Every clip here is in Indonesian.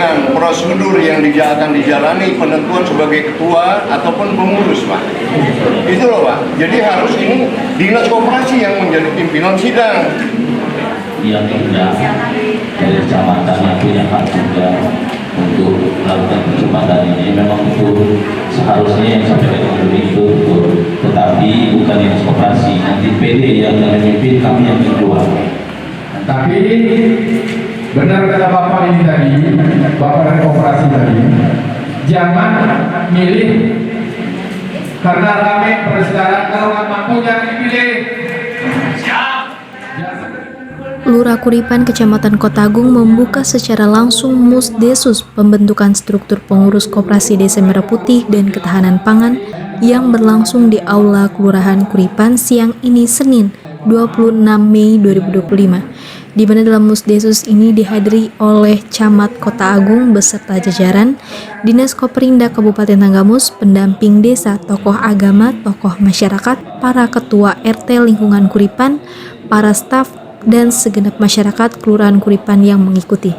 dengan prosedur yang akan dijalani penentuan sebagai ketua ataupun pengurus, Pak. Itu loh, Pak. Jadi harus ini dinas koperasi yang menjadi pimpinan sidang. Yang tidak dari kecamatan yang punya hak juga untuk melakukan percepatan ini memang itu seharusnya yang sampai dengan itu betul. Tetapi bukan dinas koperasi, nanti PD yang memimpin, kami yang keluar. Tapi benar kata Bapak ini tadi, Bapak dari koperasi tadi, jangan milih karena ramai persedaraan, kalau nggak mampu jangan dipilih. Lurah Kuripan Kecamatan Kota Agung membuka secara langsung Musdesus pembentukan struktur pengurus Koperasi Desa Merah Putih dan Ketahanan Pangan yang berlangsung di Aula Kelurahan Kuripan siang ini Senin 26 Mei 2025, di mana dalam Musdesus ini dihadiri oleh Camat Kota Agung beserta jajaran, Dinas Koperinda Kabupaten Tanggamus, pendamping desa, tokoh agama, tokoh masyarakat, para ketua RT lingkungan Kuripan, para staf, dan segenap masyarakat Kelurahan Kuripan yang mengikuti.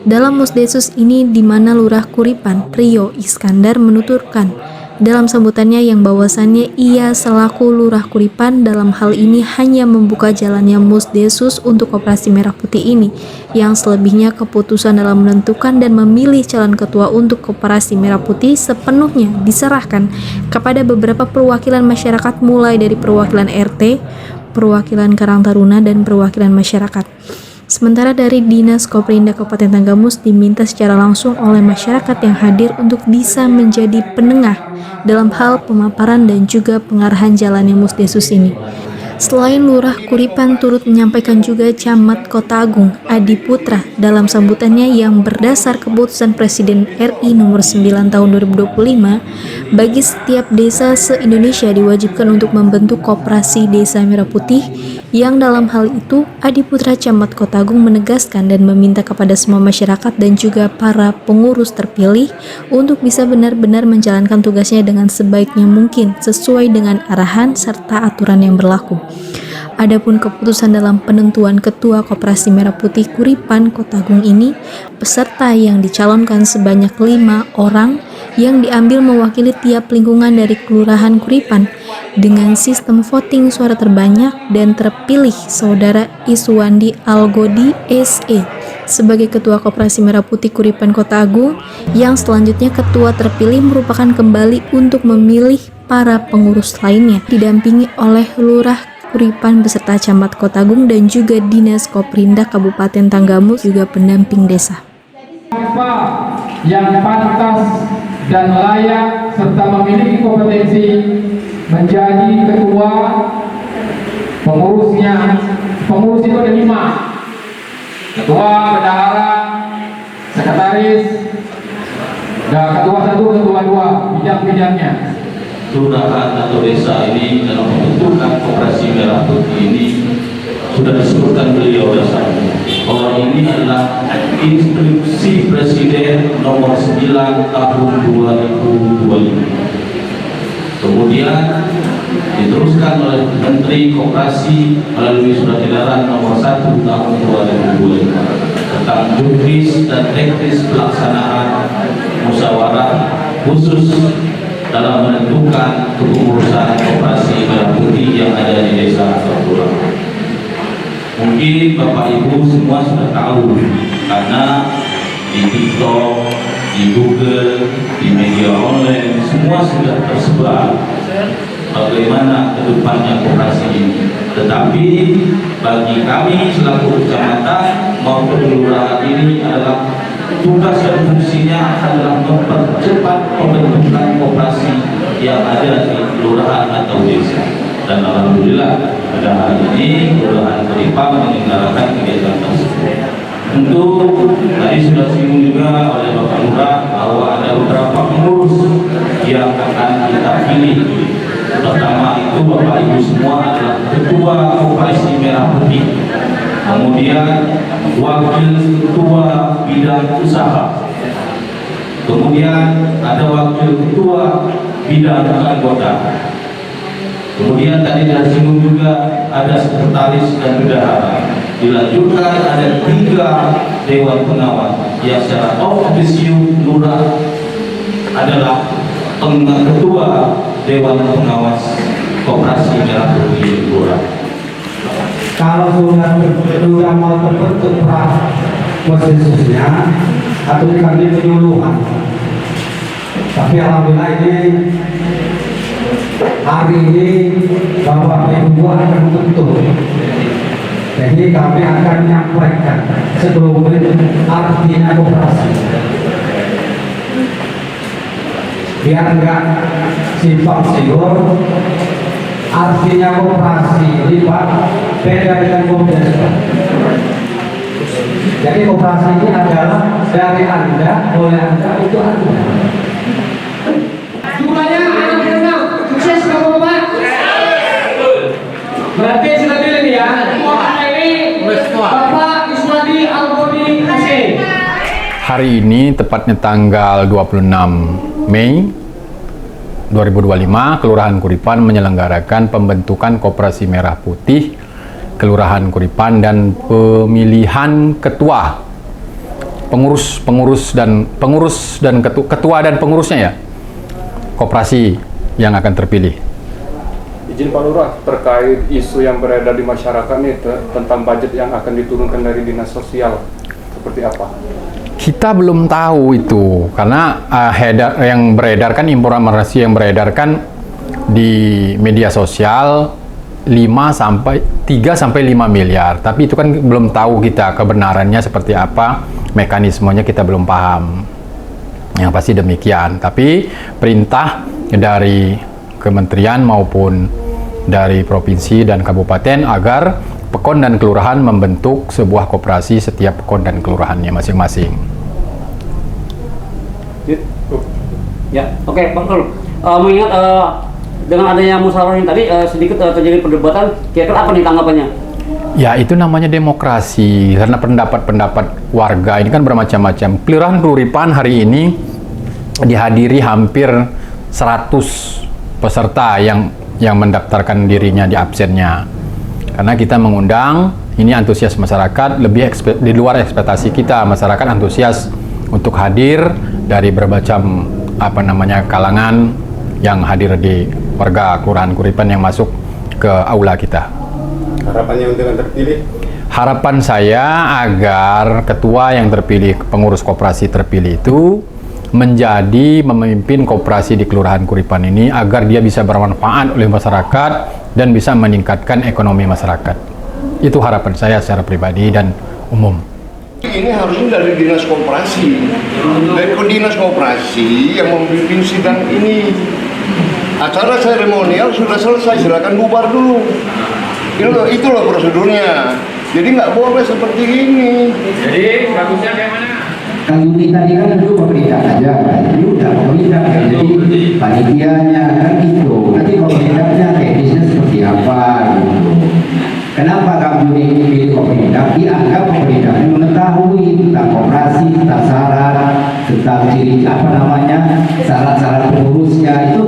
Dalam Musdesus ini di mana Lurah Kuripan, Rio Iskandar menuturkan dalam sambutannya yang bahwasannya ia selaku Lurah Kuripan dalam hal ini hanya membuka jalannya Musdesus untuk Koperasi Merah Putih ini, yang selebihnya keputusan dalam menentukan dan memilih calon ketua untuk Koperasi Merah Putih sepenuhnya diserahkan kepada beberapa perwakilan masyarakat mulai dari perwakilan RT, perwakilan Karang Taruna, dan perwakilan masyarakat. Sementara dari Dinas Koperinda Kabupaten Tanggamus diminta secara langsung oleh masyarakat yang hadir untuk bisa menjadi penengah dalam hal pemaparan dan juga pengarahan jalannya Musdesus ini. Selain Lurah Kuripan turut menyampaikan juga Camat Kota Agung Adi Putra dalam sambutannya yang berdasar keputusan Presiden RI nomor 9 tahun 2025 bagi setiap desa se-Indonesia diwajibkan untuk membentuk Koperasi Desa Merah Putih, yang dalam hal itu Adi Putra Camat Kota Agung menegaskan dan meminta kepada semua masyarakat dan juga para pengurus terpilih untuk bisa benar-benar menjalankan tugasnya dengan sebaiknya mungkin sesuai dengan arahan serta aturan yang berlaku. Adapun keputusan dalam penentuan Ketua Koperasi Merah Putih Kuripan Kota Agung ini, peserta yang dicalonkan sebanyak 5 orang yang diambil mewakili tiap lingkungan dari Kelurahan Kuripan dengan sistem voting suara terbanyak, dan terpilih Saudara Iswandi Algodi SE sebagai Ketua Koperasi Merah Putih Kuripan Kota Agung, yang selanjutnya ketua terpilih merupakan kembali untuk memilih para pengurus lainnya didampingi oleh Lurah Kuripan beserta Camat Kota Agung dan juga Dinas Koperinda Kabupaten Tanggamus juga pendamping desa. Apa yang pantas dan layak serta memiliki kompetensi menjadi ketua pengurusnya. Pengurus itu ada 5: ketua, bendahara, sekretaris, dan ketua 1, ketua 2, bidang-bidangnya. Kelurahan atau desa ini dalam pembentukan Koperasi Merah Putih ini sudah disebutkan beliau dasarnya bahwa ini adalah instruksi Presiden nomor 9 tahun 2025. Kemudian diteruskan oleh Menteri Koperasi melalui Surat Edaran nomor 1 tahun 2025 tentang juknis dan teknis pelaksanaan musyawarah khusus dalam menentukan kepengurusan Koperasi Merah Putih yang ada di desa atau kelurahan. Mungkin Bapak Ibu semua sudah tahu karena di TikTok, di Google, di media online semua sudah tersebar bagaimana kedepannya koperasi ini. Tetapi bagi kami selaku kecamatan maupun kelurahan ini adalah tugas dan fungsinya adalah mempercepat pembentukan koperasi yang ada di kelurahan atau desa. Dan alhamdulillah pada hari ini Kelurahan Kuripan menyelenggarakan kegiatan tersebut. Untuk tadi sudah disinggung juga oleh Bapak Lurah bahwa ada beberapa pengurus yang akan kita pilih. Pertama itu Bapak Ibu semua adalah Ketua Koperasi Merah Putih, kemudian Wakil Ketua Bidang Usaha, kemudian ada Wakil Ketua Bidang Anggota, kemudian tadi disinggung juga ada Sekretaris dan Bendahara. dilanjutkan ada 3 dewan pengawas yang secara officio lurah adalah ketua dewan pengawas Koperasi Merah Putih Lurah. Kalau sudah mau terbentuk konsensusnya atau diambil penyuluhan, tapi alhamdulillah ini hari ini Bapak Ibu akan bentuk. Jadi kami akan menyampaikan sebelum artinya koperasi. Biar enggak simpang siur, artinya koperasi lipat beda dengan koperasi. Jadi koperasi ini adalah dari Anda, oleh Anda, untuk Anda. Jumlahnya ada berenang, sukses Bapak-Bapak. Berarti sudah pilih nih ya. Bapak Iswadi Al-Bodi Aceh. Hari ini tepatnya tanggal 26 Mei 2025, Kelurahan Kuripan menyelenggarakan pembentukan Koperasi Merah Putih Kelurahan Kuripan dan pemilihan ketua, pengurus dan ketua dan pengurusnya ya, koperasi yang akan terpilih. Izin Pak Lurah, terkait isu yang beredar di masyarakat nih tentang budget yang akan diturunkan dari Dinas Sosial, seperti apa? Kita belum tahu itu, karena yang beredar kan, informasi yang beredar kan di media sosial 3 sampai 5 miliar. Tapi itu kan belum tahu kita kebenarannya seperti apa, mekanismenya kita belum paham. Yang pasti demikian. Tapi perintah dari kementerian maupun dari provinsi dan kabupaten agar pekon dan kelurahan membentuk sebuah koperasi setiap pekon dan kelurahannya masing-masing. Ya, oke, Bang Kul. Mengingat dengan adanya musyawarah ini tadi sedikit terjadi perdebatan, kira-kira apa nih tanggapannya? Ya, itu namanya demokrasi, karena pendapat-pendapat warga ini kan bermacam-macam. Kelurahan Kuripan hari ini dihadiri hampir 100 peserta yang mendaftarkan dirinya di absennya. Karena kita mengundang, ini antusias masyarakat, di luar ekspektasi kita. Masyarakat antusias untuk hadir dari bermacam kalangan yang hadir di warga Kelurahan Kuripan yang masuk ke aula kita. Harapannya untuk yang terpilih? Harapan saya agar ketua yang terpilih, pengurus koperasi terpilih itu menjadi memimpin koperasi di Kelurahan Kuripan ini agar dia bisa bermanfaat oleh masyarakat dan bisa meningkatkan ekonomi masyarakat. Itu harapan saya secara pribadi dan umum. Ini harusnya dari Dinas Koperasi. Dari Dinas Koperasi yang memimpin sidang ini. Acara seremonial sudah selesai, silakan bubar dulu. Itu loh prosedurnya. Jadi nggak boleh seperti ini. Jadi bagusnya kayak mana? Kang Yudi tadi kan dulu pemerintah aja, ini udah pemerintah kan, jadi panitianya kan gitu. Nanti pemerintahnya teknisnya seperti apa gitu. Kenapa Kang Yudi ini pilih pemerintah? Dianggap pemerintah ini mengetahui tentang koperasi, tentang syarat, tentang ciri syarat-syarat pengurusnya itu